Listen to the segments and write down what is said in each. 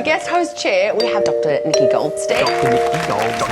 guest host chair, we have Dr. Nikki Goldstein. Dr.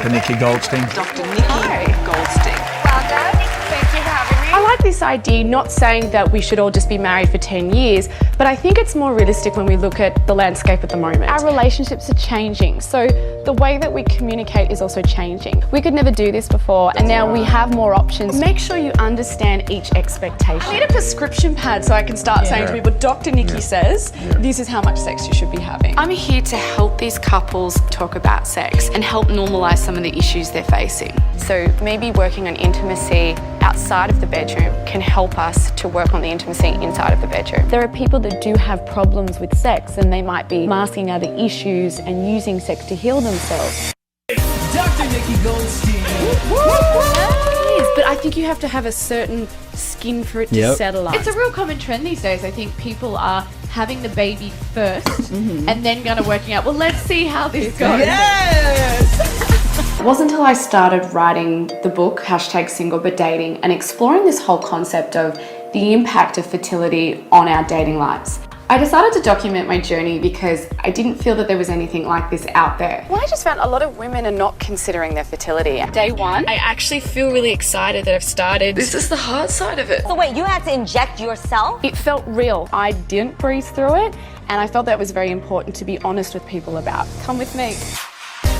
Nikki Goldstein. Dr. Nikki Goldstein. Welcome. Thank you for having me. I like this idea, not saying that we should all just be married for 10 years, but I think it's more realistic when we look at the landscape at the moment. Our relationships are changing, so the way that we communicate is also changing. We could never do this before, and now we have more options. Make sure you understand each expectation. I need a prescription pad so I can start saying to people, Dr. Nikki says, this is how much sex you should be having. I'm here to help these couples talk about sex and help normalise some of the issues they're facing. So maybe working on intimacy outside of the bedroom can help us to work on the intimacy inside of the bedroom. There are people that do have problems with sex and they might be masking other issues and using sex to heal themselves. Dr. Nikki Goldstein. It is, but I think you have to have a certain skin for it to settle on. It's a real common trend these days. I think people are having the baby first and then kind of working out, well, let's see how this goes. It wasn't until I started writing the book, #Single But Dating, and exploring this whole concept of the impact of fertility on our dating lives. I decided to document my journey because I didn't feel that there was anything like this out there. Well, I just found a lot of women are not considering their fertility. Day one, I actually feel really excited that I've started. This is the hard side of it. So wait, you had to inject yourself? It felt real. I didn't breeze through it, and I felt that was very important to be honest with people about. Come with me.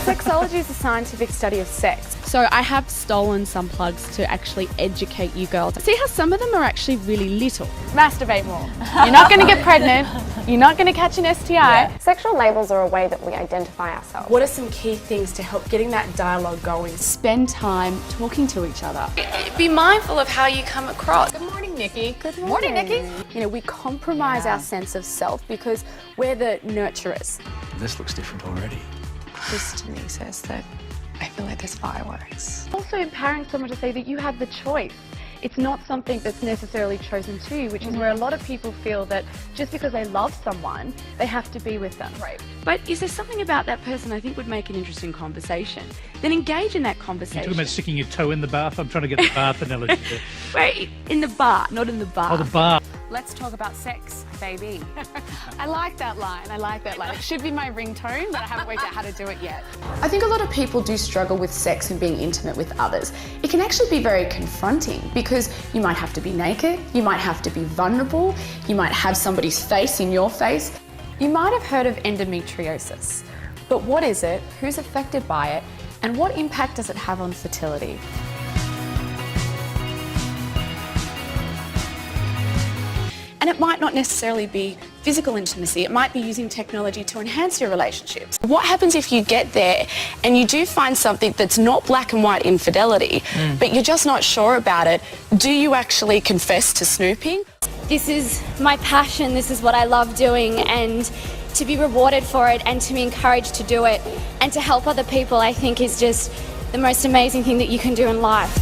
Sexology is a scientific study of sex. So I have stolen some plugs to actually educate you girls. See how some of them are actually really little. Masturbate more. You're not going to get pregnant. You're not going to catch an STI. Sexual labels are a way that we identify ourselves. What are some key things to help getting that dialogue going? Spend time talking to each other. Be mindful of how you come across. Good morning, Nikki. Good morning, Nikki. You know, we compromise our sense of self because we're the nurturers. This looks different already. This to me says that I feel like there's fireworks. Also empowering someone to say that you have the choice. It's not something that's necessarily chosen to you, which is where a lot of people feel that just because they love someone, they have to be with them. Right. But is there something about that person I think would make an interesting conversation? Then engage in that conversation. You're talking about sticking your toe in the bath? I'm trying to get the bath analogy there. Wait, in the bar, not in the bar. Oh, the bar. Let's talk about sex, baby. I like that line. I like that line. It should be my ringtone, but I haven't worked out how to do it yet. I think a lot of people do struggle with sex and being intimate with others. It can actually be very confronting because you might have to be naked, you might have to be vulnerable, you might have somebody's face in your face. You might have heard of endometriosis, but what is it, who's affected by it, and what impact does it have on fertility? And it might not necessarily be physical intimacy, it might be using technology to enhance your relationships. What happens if you get there and you do find something that's not black and white infidelity, but you're just not sure about it? Do you actually confess to snooping? This is my passion, this is what I love doing, and to be rewarded for it and to be encouraged to do it and to help other people, I think is just the most amazing thing that you can do in life.